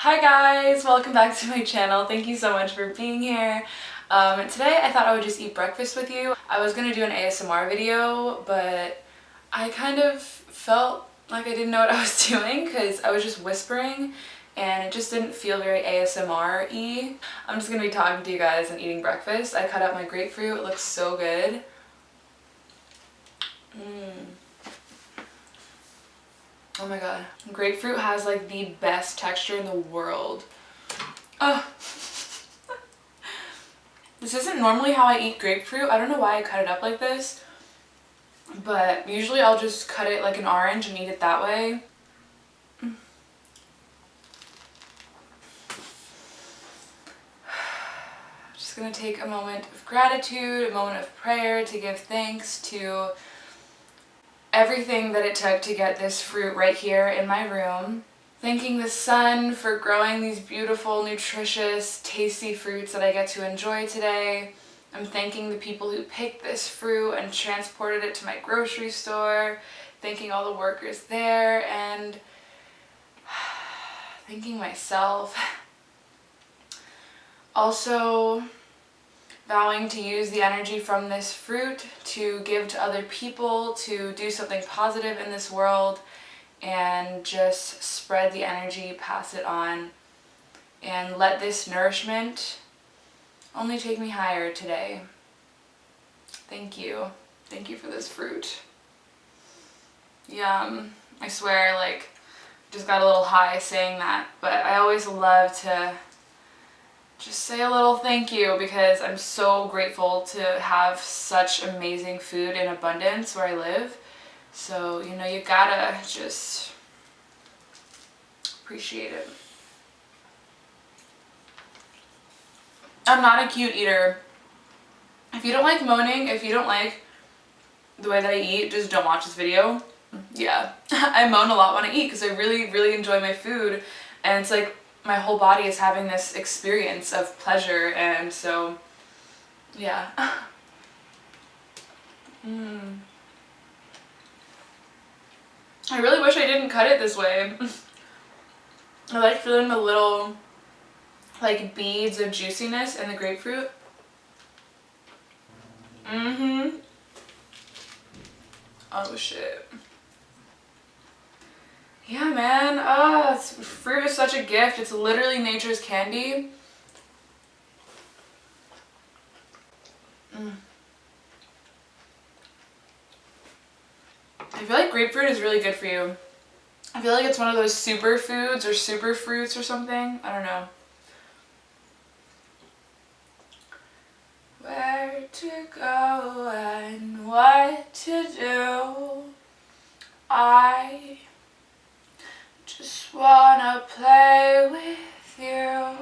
Hi guys, welcome back to my channel. Thank you so much for being here. Today I thought I would just eat breakfast with you. I was gonna do an ASMR video, but I kind of felt like I didn't know what I was doing because I was just whispering and it just didn't feel very ASMR-y. I'm just gonna be talking to you guys and eating breakfast. I cut out my grapefruit, it looks so good. Oh my god. Grapefruit has like the best texture in the world. Oh. This isn't normally how I eat grapefruit. I don't know why I cut it up like this, but usually I'll just cut it like an orange and eat it that way. Just gonna take a moment of gratitude, a moment of prayer to give thanks to everything that it took to get this fruit right here in my room. Thanking the sun for growing these beautiful, nutritious, tasty fruits that I get to enjoy today. I'm thanking the people who picked this fruit and transported it to my grocery store. Thanking all the workers there and thanking myself. Also, vowing to use the energy from this fruit to give to other people, to do something positive in this world, and just spread the energy, pass it on, and let this nourishment only take me higher today. Thank you. Thank you for this fruit. Yum. I swear, like, just got a little high saying that, but I always love to just say a little thank you because I'm so grateful to have such amazing food in abundance where I live. So, you know, you gotta just appreciate it. I'm not a cute eater. If you don't like moaning, if you don't like the way that I eat, just don't watch this video. Yeah, I moan a lot when I eat because I really, really enjoy my food, and it's like my whole body is having this experience of pleasure, and so, yeah. I really wish I didn't cut it this way. I like feeling the little, like, beads of juiciness in the grapefruit. Oh shit. Yeah, man. Fruit is such a gift. It's literally nature's candy. I feel like grapefruit is really good for you. I feel like it's one of those superfoods or super fruits or something. I don't know. Where to go and what to do. I just wanna play with you.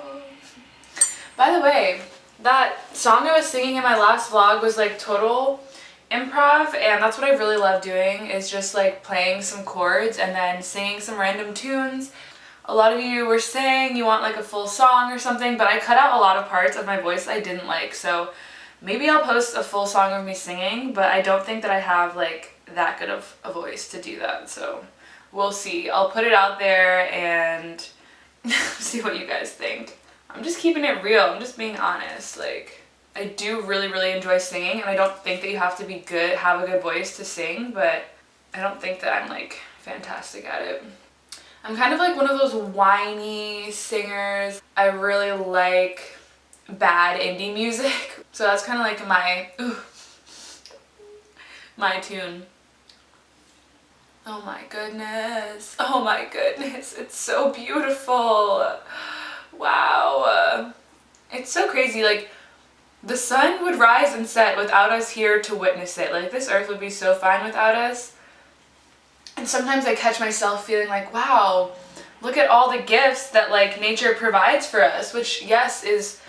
By the way, that song I was singing in my last vlog was like total improv, and that's what I really love doing, is just like playing some chords and then singing some random tunes. A lot of you were saying you want like a full song or something, but I cut out a lot of parts of my voice I didn't like, so maybe I'll post a full song of me singing, but I don't think that I have like that good of a voice to do that, so we'll see. I'll put it out there and see what you guys think. I'm just keeping it real. I'm just being honest. Like, I do really, really enjoy singing, and I don't think that you have to be good, have a good voice to sing, but I don't think that I'm like fantastic at it. I'm kind of like one of those whiny singers. I really like bad indie music, so that's kind of like my tune. Oh my goodness. Oh my goodness. It's so beautiful. Wow. It's so crazy. Like, the sun would rise and set without us here to witness it. Like, this earth would be so fine without us. And sometimes I catch myself feeling like, wow, look at all the gifts that like nature provides for us, which yes is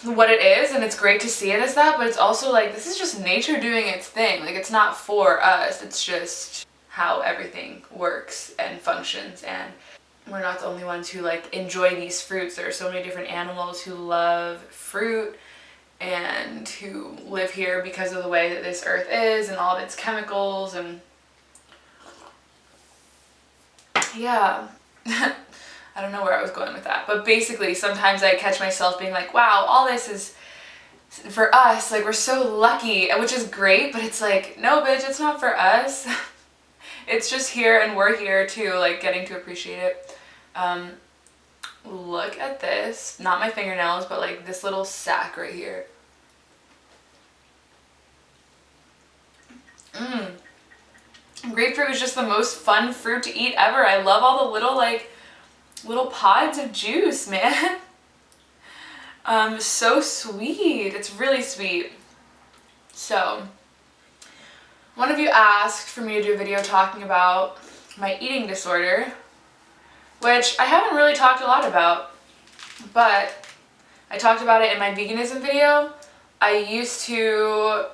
what it is, and it's great to see it as that, but it's also like, this is just nature doing its thing. Like, it's not for us, it's just how everything works and functions, and we're not the only ones who like enjoy these fruits. There are so many different animals who love fruit and who live here because of the way that this earth is and all of its chemicals, and yeah. I don't know where I was going with that. But basically, sometimes I catch myself being like, wow, all this is for us. Like, we're so lucky, which is great. But it's like, no, bitch, it's not for us. It's just here, and we're here too, like, getting to appreciate it. Look at this. Not my fingernails, but like this little sack right here. Grapefruit is just the most fun fruit to eat ever. I love all the little pods of juice, man. So sweet. It's really sweet. So, one of you asked for me to do a video talking about my eating disorder, which I haven't really talked a lot about, but I talked about it in my veganism video. I used to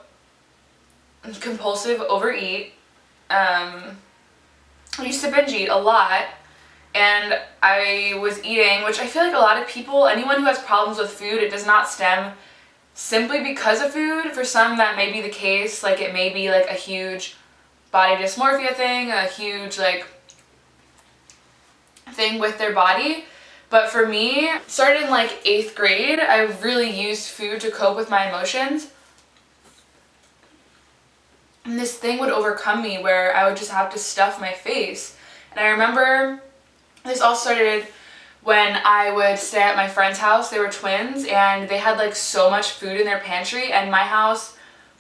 compulsive overeat. I used to binge eat a lot, and I was eating, which I feel like a lot of people, anyone who has problems with food, it does not stem simply because of food. For some, that may be the case. Like, it may be like a huge body dysmorphia thing, a huge like thing with their body. But for me, started in like 8th grade, I really used food to cope with my emotions. And this thing would overcome me where I would just have to stuff my face. And I remember this all started when I would stay at my friend's house. They were twins, and they had like so much food in their pantry. And my house,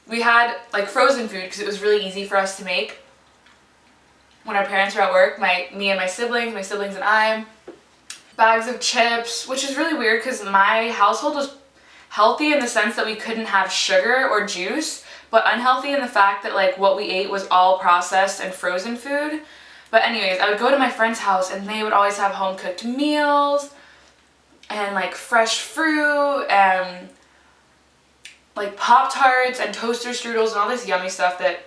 we had like frozen food because it was really easy for us to make when our parents were at work. Me and my siblings and I. Bags of chips, which is really weird because my household was healthy in the sense that we couldn't have sugar or juice, but unhealthy in the fact that like what we ate was all processed and frozen food. But anyways, I would go to my friend's house and they would always have home cooked meals and like fresh fruit and like Pop-Tarts and toaster strudels and all this yummy stuff that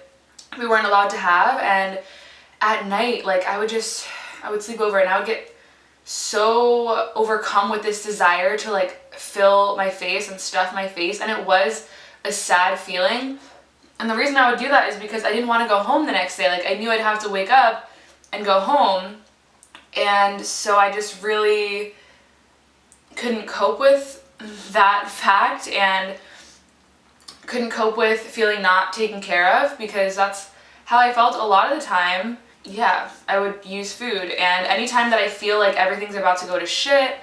we weren't allowed to have. And at night, like I would sleep over and I would get so overcome with this desire to like fill my face and stuff my face, and it was a sad feeling. And the reason I would do that is because I didn't want to go home the next day. Like, I knew I'd have to wake up and go home, and so I just really couldn't cope with that fact and couldn't cope with feeling not taken care of, because that's how I felt a lot of the time. Yeah, I would use food, and anytime that I feel like everything's about to go to shit,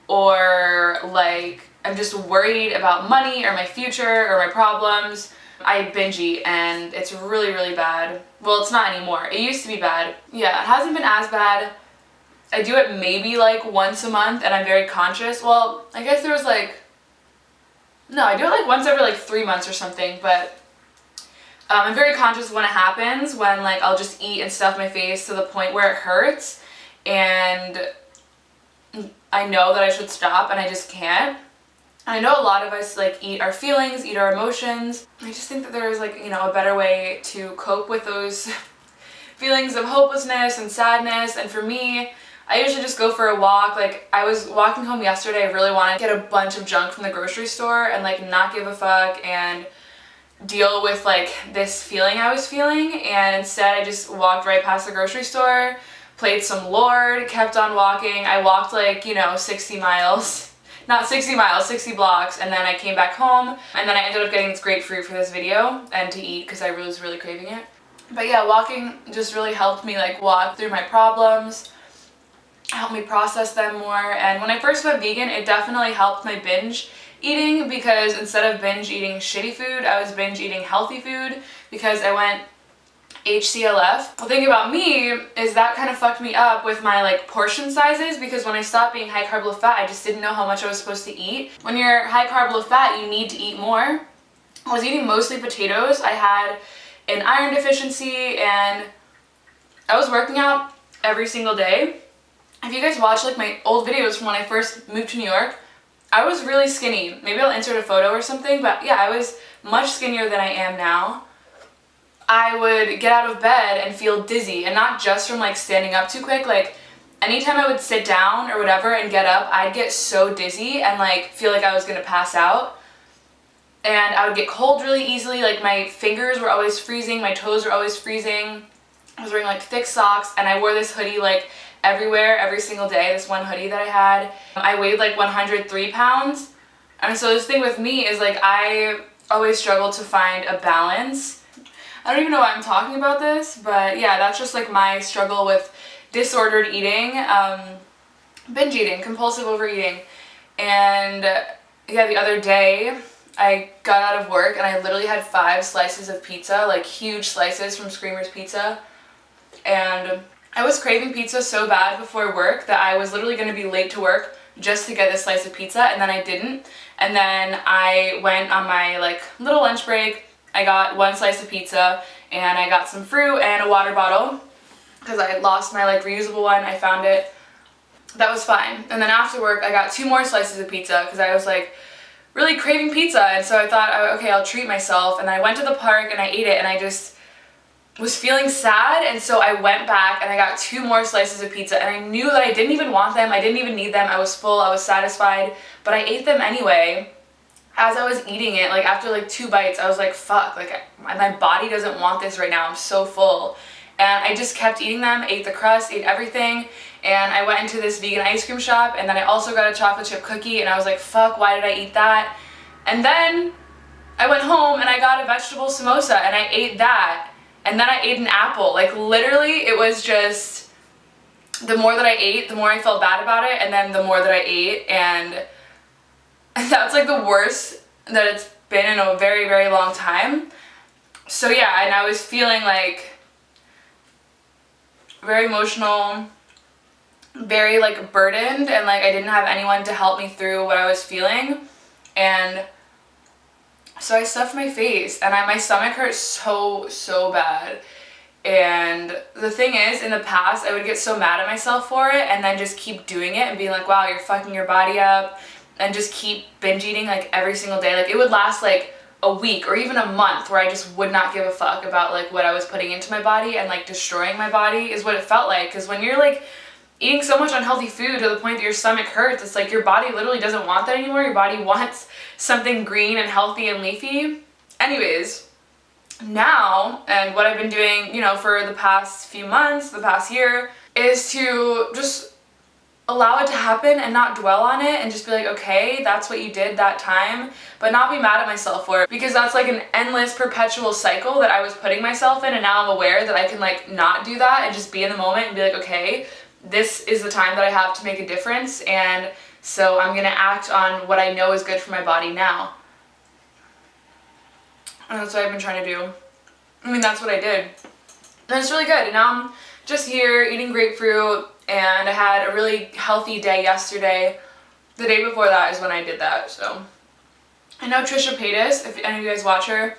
or like I'm just worried about money or my future or my problems, I binge eat, and it's really, really bad. Well, it's not anymore. It used to be bad. Yeah, it hasn't been as bad. I do it maybe like once a month, and I'm very conscious. Well, I guess there was like, no, I do it like once every like 3 months or something, but I'm very conscious when it happens, when like I'll just eat and stuff my face to the point where it hurts, and I know that I should stop and I just can't. And I know a lot of us like eat our feelings, eat our emotions. I just think that there's like, you know, a better way to cope with those feelings of hopelessness and sadness. And for me, I usually just go for a walk. Like, I was walking home yesterday, I really wanted to get a bunch of junk from the grocery store and like not give a fuck and deal with like this feeling I was feeling, and instead I just walked right past the grocery store, played some Lord, kept on walking. I walked like, you know, 60 miles. Not 60 miles, 60 blocks, and then I came back home, and then I ended up getting this grapefruit for this video and to eat because I was really craving it. But yeah, walking just really helped me like walk through my problems, helped me process them more. And when I first went vegan, it definitely helped my binge eating, because instead of binge eating shitty food, I was binge eating healthy food because I went HCLF. The thing about me is that kind of fucked me up with my like portion sizes, because when I stopped being high carb low fat, I just didn't know how much I was supposed to eat. When you're high carb low fat, you need to eat more. I was eating mostly potatoes. I had an iron deficiency, and I was working out every single day. If you guys watch like my old videos from when I first moved to New York, I was really skinny. Maybe I'll insert a photo or something, but yeah, I was much skinnier than I am now. I would get out of bed and feel dizzy, and not just from like standing up too quick. Like, anytime I would sit down or whatever and get up, I'd get so dizzy and like feel like I was gonna pass out. And I would get cold really easily. Like, my fingers were always freezing, my toes were always freezing. I was wearing like thick socks, and I wore this hoodie like everywhere every single day, this one hoodie that I had. I weighed like 103 pounds. And so this thing with me is like I always struggle to find a balance. I don't even know why I'm talking about this, but yeah, that's just like my struggle with disordered eating, binge eating, compulsive overeating. And yeah, the other day I got out of work and I literally had 5 slices of pizza, like huge slices from Screamer's Pizza. And I was craving pizza so bad before work that I was literally going to be late to work just to get this slice of pizza, and then I didn't. And then I went on my like little lunch break. I got 1 slice of pizza and I got some fruit and a water bottle because I lost my like reusable one. I found it. That was fine. And then after work I got 2 more slices of pizza because I was like really craving pizza, and so I thought, okay, I'll treat myself. And I went to the park and I ate it, and I just was feeling sad, and so I went back and I got 2 more slices of pizza, and I knew that I didn't even want them, I didn't even need them, I was full, I was satisfied, but I ate them anyway. As I was eating it, like after like 2 bites, I was like, fuck, like my body doesn't want this right now, I'm so full. And I just kept eating them, ate the crust, ate everything, and I went into this vegan ice cream shop, and then I also got a chocolate chip cookie, and I was like, fuck, why did I eat that? And then I went home and I got a vegetable samosa and I ate that. And then I ate an apple. Like literally, it was just, the more that I ate, the more I felt bad about it, and then the more that I ate, and that's like the worst that it's been in a very, very long time. So yeah, and I was feeling like very emotional, very like burdened, and like I didn't have anyone to help me through what I was feeling. And so I stuffed my face, and my stomach hurt so bad. And the thing is, in the past, I would get so mad at myself for it and then just keep doing it and being like, wow, you're fucking your body up, and just keep binge eating like every single day. Like it would last like a week or even a month where I just would not give a fuck about like what I was putting into my body, and like destroying my body is what it felt like. Because when you're like eating so much unhealthy food to the point that your stomach hurts, it's like your body literally doesn't want that anymore. Your body wants something green and healthy and leafy. Anyways, now, and what I've been doing, you know, for the past few months, the past year, is to just allow it to happen and not dwell on it, and just be like, okay, that's what you did that time, but not be mad at myself for it, because that's like an endless perpetual cycle that I was putting myself in. And now I'm aware that I can like not do that and just be in the moment and be like, okay, this is the time that I have to make a difference, and so I'm gonna act on what I know is good for my body now. And that's what I've been trying to do. I mean, that's what I did. And it's really good. And now I'm just here eating grapefruit, and I had a really healthy day yesterday. The day before that is when I did that, so. I know Trisha Paytas, if any of you guys watch her,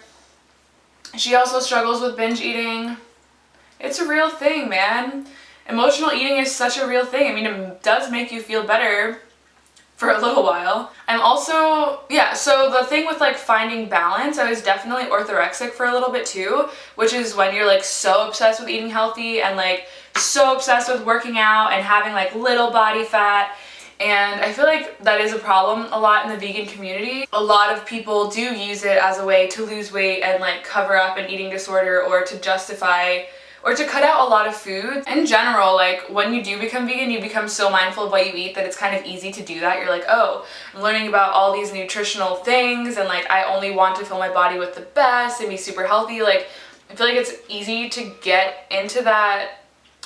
she also struggles with binge eating. It's a real thing, man. Emotional eating is such a real thing. I mean, it does make you feel better for a little while. I'm also, yeah, so the thing with like finding balance, I was definitely orthorexic for a little bit too, which is when you're like so obsessed with eating healthy and like so obsessed with working out and having like little body fat. And I feel like that is a problem a lot in the vegan community. A lot of people do use it as a way to lose weight and like cover up an eating disorder, or to justify, or to cut out a lot of food. In general, like when you do become vegan, you become so mindful of what you eat that it's kind of easy to do that. You're like, oh, I'm learning about all these nutritional things, and like I only want to fill my body with the best and be super healthy. Like I feel like it's easy to get into that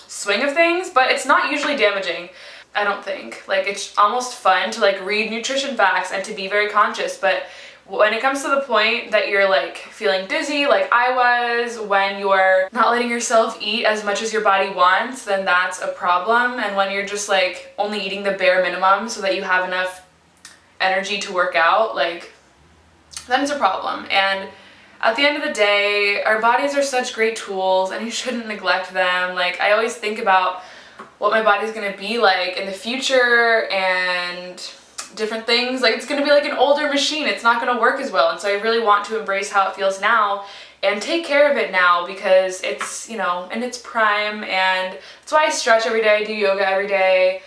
swing of things, but it's not usually damaging, I don't think. Like it's almost fun to like read nutrition facts and to be very conscious, but when it comes to the point that you're like feeling dizzy like I was, when you're not letting yourself eat as much as your body wants, then that's a problem. And when you're just like only eating the bare minimum so that you have enough energy to work out, like then it's a problem. And at the end of the day, our bodies are such great tools and you shouldn't neglect them. Like I always think about what my body's gonna be like in the future and different things. Like it's gonna be like an older machine, it's not gonna work as well. And so I really want to embrace how it feels now and take care of it now, because it's, you know, in its prime. And that's why I stretch every day, I do yoga every day,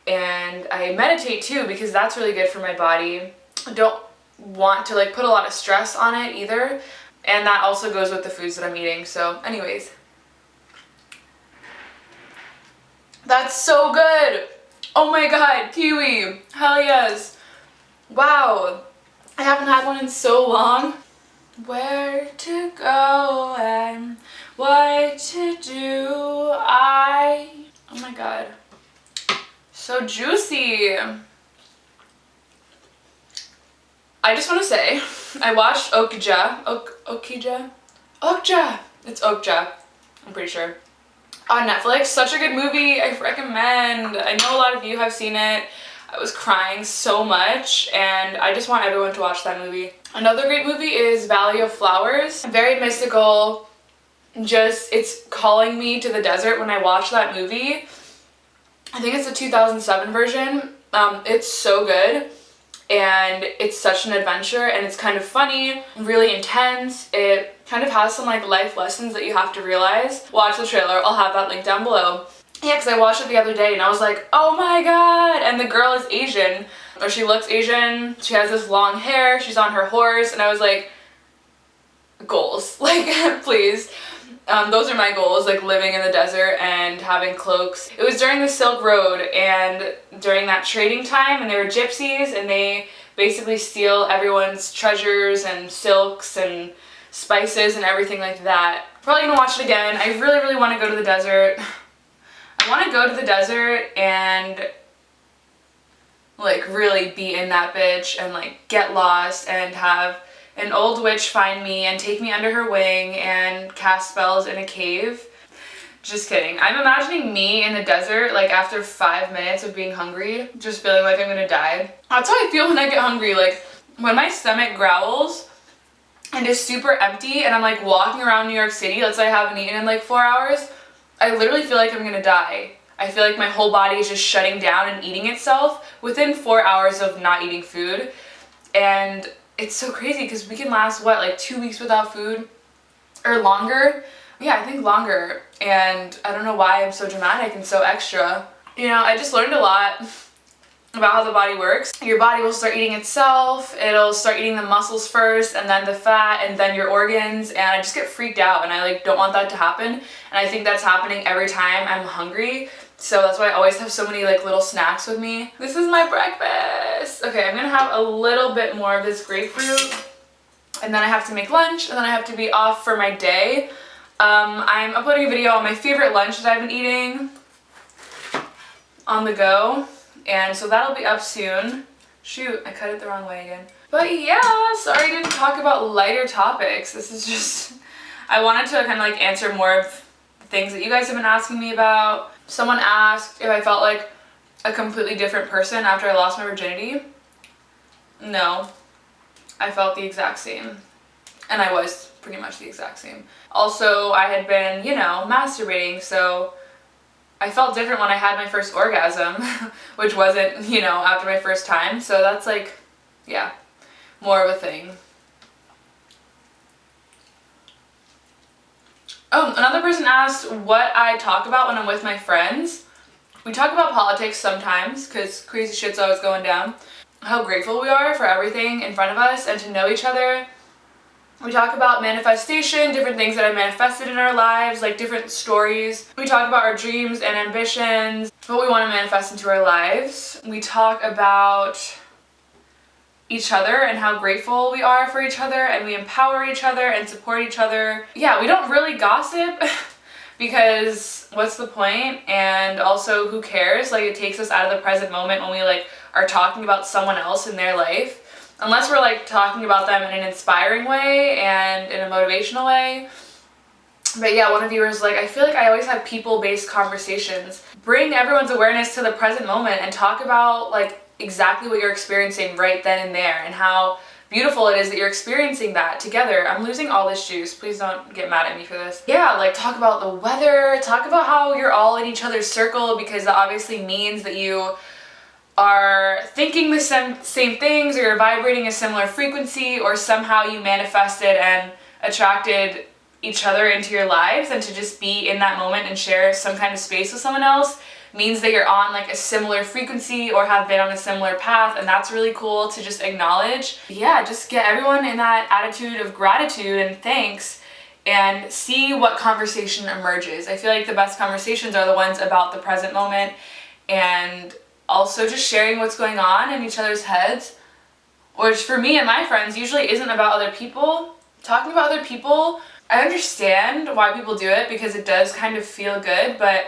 and I meditate too, because that's really good for my body. I don't want to like put a lot of stress on it either, and that also goes with the foods that I'm eating. So anyways, That's so good. Oh my god, kiwi. Hell yes. Wow. I haven't had one in so long. Where to go and what to do. Oh my god. So juicy. I just want to say, I watched Okja. It's Okja, I'm pretty sure. On Netflix, such a good movie, I recommend. I know a lot of you have seen it. I was crying so much, and I just want everyone to watch that movie. Another great movie is Valley of Flowers. Very mystical, just, it's calling me to the desert when I watch that movie. I think it's the 2007 version. It's so good. And it's such an adventure, and it's kind of funny, really intense. It kind of has some like life lessons that you have to realize. Watch the trailer, I'll have that link down below. Yeah, because I watched it the other day and I was like, oh my god! And the girl is Asian, or she looks Asian, she has this long hair, she's on her horse, and I was like, goals, like please. Those are my goals, like living in the desert and having cloaks. It was during the Silk Road and during that trading time, and there were gypsies and they basically steal everyone's treasures and silks and spices and everything like that. Probably gonna watch it again. I really, really want to go to the desert. I want to go to the desert and like really be in that bitch and like get lost and have an old witch find me and take me under her wing and cast spells in a cave. Just kidding. I'm imagining me in the desert, like after 5 minutes of being hungry, just feeling like I'm gonna die. That's how I feel when I get hungry. Like when my stomach growls and is super empty and I'm like walking around New York City, let's say I haven't eaten in like 4 hours, I literally feel like I'm gonna die. I feel like my whole body is just shutting down and eating itself within 4 hours of not eating food. And it's so crazy because we can last, what, like 2 weeks without food? Or longer? Yeah, I think longer. And I don't know why I'm so dramatic and so extra. You know, I just learned a lot about how the body works. Your body will start eating itself, it'll start eating the muscles first, and then the fat, and then your organs, and I just get freaked out, and I like don't want that to happen. And I think that's happening every time I'm hungry. So that's why I always have so many like little snacks with me. This is my breakfast. Okay, I'm gonna have a little bit more of this grapefruit, and then I have to make lunch, and then I have to be off for my day. I'm uploading a video on my favorite lunch that I've been eating on the go, and so that'll be up soon. Shoot, I cut it the wrong way again. But yeah, sorry I didn't talk about lighter topics. This is just, I wanted to kind of like answer more of the things that you guys have been asking me about. Someone asked if I felt like a completely different person after I lost my virginity. No, I felt the exact same. And I was pretty much the exact same. Also, I had been, you know, masturbating, so I felt different when I had my first orgasm, which wasn't, you know, after my first time. So that's like, yeah, more of a thing. Oh, another person asked what I talk about when I'm with my friends. We talk about politics sometimes because crazy shit's always going down. How grateful we are for everything in front of us and to know each other. We talk about manifestation, different things that have manifested in our lives, like different stories. We talk about our dreams and ambitions, what we want to manifest into our lives. We talk about each other and how grateful we are for each other, and we empower each other and support each other. Yeah, we don't really gossip because what's the point? And also, who cares? Like, it takes us out of the present moment when we like are talking about someone else in their life. Unless we're like talking about them in an inspiring way and in a motivational way. But yeah, one of you was like, I feel like I always have people-based conversations. Bring everyone's awareness to the present moment and talk about like exactly what you're experiencing right then and there and how beautiful it is that you're experiencing that together. I'm losing all this juice. Please don't get mad at me for this. Yeah, like talk about the weather, talk about how you're all in each other's circle, because that obviously means that you are thinking the same things, or you're vibrating a similar frequency, or somehow you manifested and attracted each other into your lives. And to just be in that moment and share some kind of space with someone else means that you're on like a similar frequency or have been on a similar path, and that's really cool to just acknowledge. Yeah, just get everyone in that attitude of gratitude and thanks, and see what conversation emerges. I feel like the best conversations are the ones about the present moment and also just sharing what's going on in each other's heads, which for me and my friends usually isn't about other people. Talking about other people, I understand why people do it because it does kind of feel good, but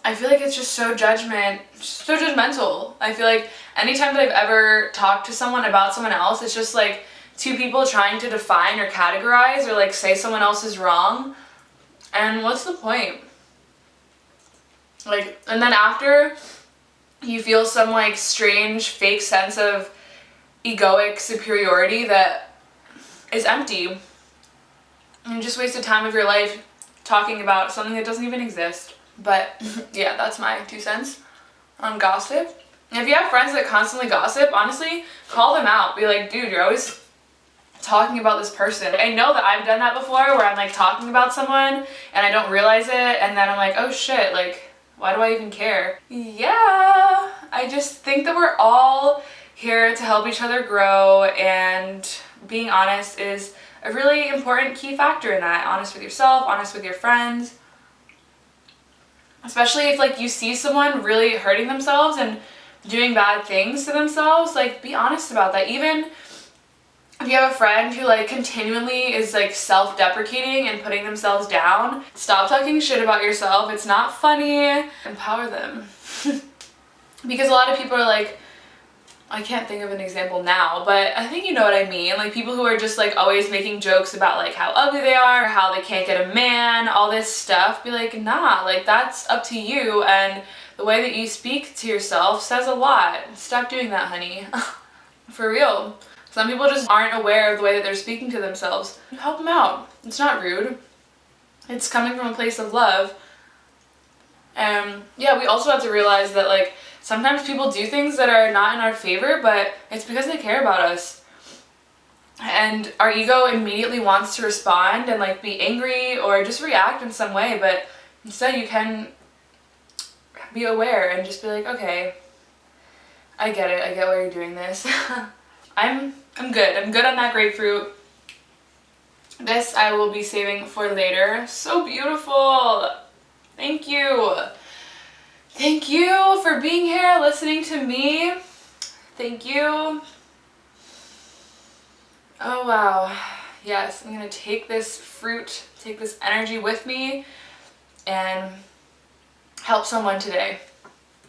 I feel like it's just so judgmental. I feel like anytime that I've ever talked to someone about someone else, it's just like two people trying to define or categorize or like say someone else is wrong. And what's the point? Like, and then after you feel some like strange fake sense of egoic superiority that is empty. And you just wasted time of your life talking about something that doesn't even exist. But yeah, that's my 2 cents on gossip. And if you have friends that constantly gossip, honestly, call them out. Be like, dude, you're always talking about this person. I know that I've done that before where I'm like talking about someone and I don't realize it, and then I'm like, oh shit, like, why do I even care? Yeah, I just think that we're all here to help each other grow, and being honest is a really important key factor in that. Honest with yourself, honest with your friends. Especially if like you see someone really hurting themselves and doing bad things to themselves, like be honest about that. Even if you have a friend who like continually is like self-deprecating and putting themselves down, stop talking shit about yourself. It's not funny. Empower them. Because a lot of people are like, I can't think of an example now, but I think you know what I mean. Like people who are just like always making jokes about like how ugly they are, or how they can't get a man, all this stuff. Be like, nah, like that's up to you, and the way that you speak to yourself says a lot. Stop doing that, honey. For real. Some people just aren't aware of the way that they're speaking to themselves. Help them out. It's not rude. It's coming from a place of love. And yeah, we also have to realize that like sometimes people do things that are not in our favor, but it's because they care about us. And our ego immediately wants to respond and like be angry or just react in some way, but instead you can be aware and just be like, okay, I get it. I get why you're doing this. I'm good. I'm good on that grapefruit. This I will be saving for later. So beautiful. Thank you. Thank you for being here, listening to me. Thank you. Oh wow. Yes, I'm gonna take this fruit, take this energy with me and help someone today.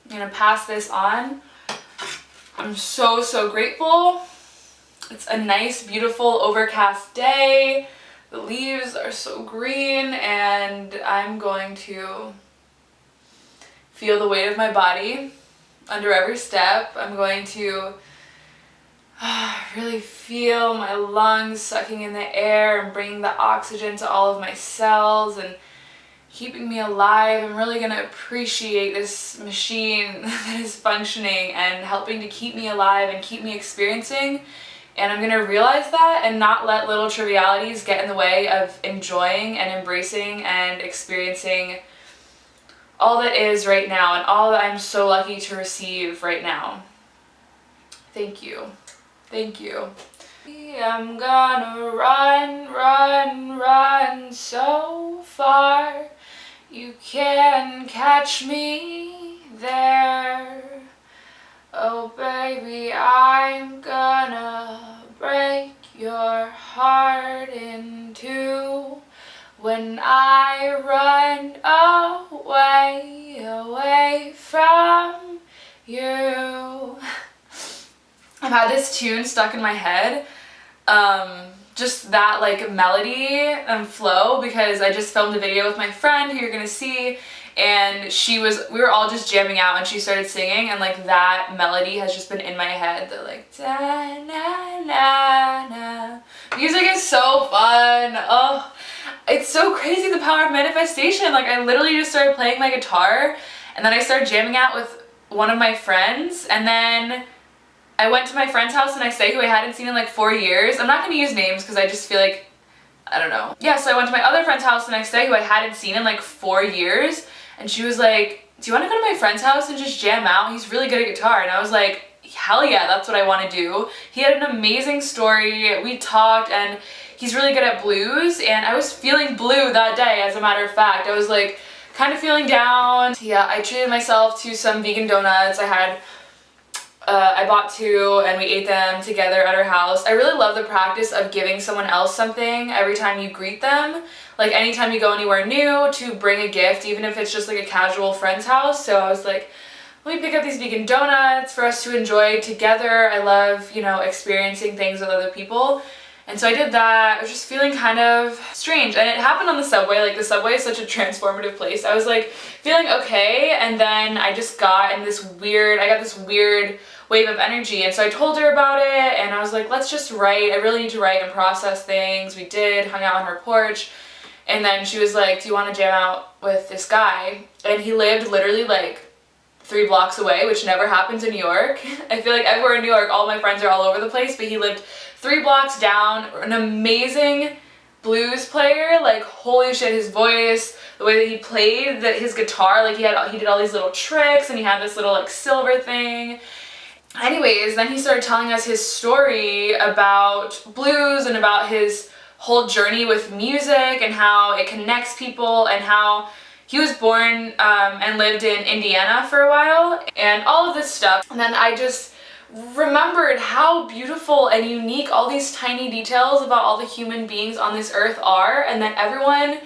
I'm gonna pass this on. I'm so grateful. It's a nice, beautiful, overcast day. The leaves are so green, and I'm going to feel the weight of my body under every step. I'm going to really feel my lungs sucking in the air and bringing the oxygen to all of my cells and keeping me alive. I'm really going to appreciate this machine that is functioning and helping to keep me alive and keep me experiencing. And I'm going to realize that and not let little trivialities get in the way of enjoying and embracing and experiencing all that is right now and all that I'm so lucky to receive right now. Thank you. Thank you. I'm gonna run so far. You can catch me there. Oh baby, I'm gonna break your heart in two when I run away from you. I've had this tune stuck in my head, just that like melody and flow, because I just filmed a video with my friend who you're gonna see, and we were all just jamming out and she started singing, and like that melody has just been in my head, the like da na na na. Music is so fun. Oh, it's so crazy, the power of manifestation. Like I literally just started playing my guitar and then I started jamming out with one of my friends, and then I went to my friend's house the next day who I hadn't seen in like 4 years. I'm not going to use names because I just feel like, I don't know. Yeah, so I went to my other friend's house the next day who I hadn't seen in like 4 years, and she was like, do you want to go to my friend's house and just jam out? He's really good at guitar. And I was like, hell yeah, that's what I want to do. He had an amazing story. We talked, and he's really good at blues, and I was feeling blue that day, as a matter of fact. I was like kind of feeling down. Yeah, I treated myself to some vegan donuts. I bought 2 and we ate them together at our house. I really love the practice of giving someone else something every time you greet them. Like anytime you go anywhere new, to bring a gift, even if it's just like a casual friend's house. So I was like, let me pick up these vegan donuts for us to enjoy together. I love, you know, experiencing things with other people. And so I did that. I was just feeling kind of strange. And it happened on the subway. Like, the subway is such a transformative place. I was like feeling okay, and then I just got in this weird, wave of energy. And so I told her about it, and I was like, let's just write. I really need to write and process things. We did, hung out on her porch. And then she was like, do you want to jam out with this guy? And he lived literally like 3 blocks away, which never happens in New York. I feel like everywhere in New York, all my friends are all over the place, but he lived 3 blocks down. An amazing blues player. Like, holy shit, his voice, the way that he played his guitar, like he did all these little tricks, and he had this little like silver thing. Anyways, then he started telling us his story about blues and about his whole journey with music and how it connects people, and how he was born and lived in Indiana for a while, and all of this stuff. And then I just remembered how beautiful and unique all these tiny details about all the human beings on this earth are, and that everyone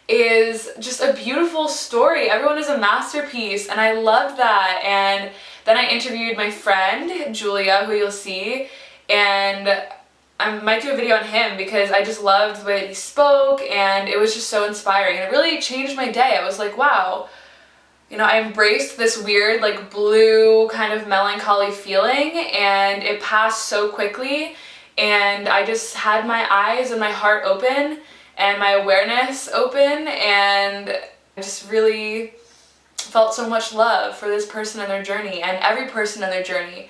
is just a beautiful story. Everyone is a masterpiece, and I loved that. And then I interviewed my friend, Julia, who you'll see, and I might do a video on him because I just loved the way that he spoke, and it was just so inspiring, and it really changed my day. I was like, wow, you know, I embraced this weird like blue kind of melancholy feeling, and it passed so quickly, and I just had my eyes and my heart open and my awareness open, and I just really felt so much love for this person and their journey, and every person in their journey.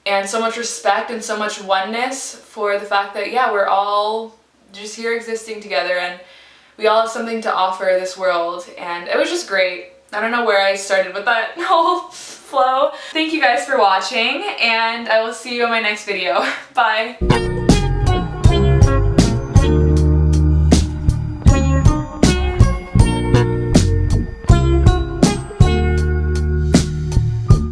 And so much respect and so much oneness for the fact that, yeah, we're all just here existing together, and we all have something to offer this world. And it was just great. I don't know where I started with that whole flow. Thank you guys for watching, and I will see you in my next video. Bye.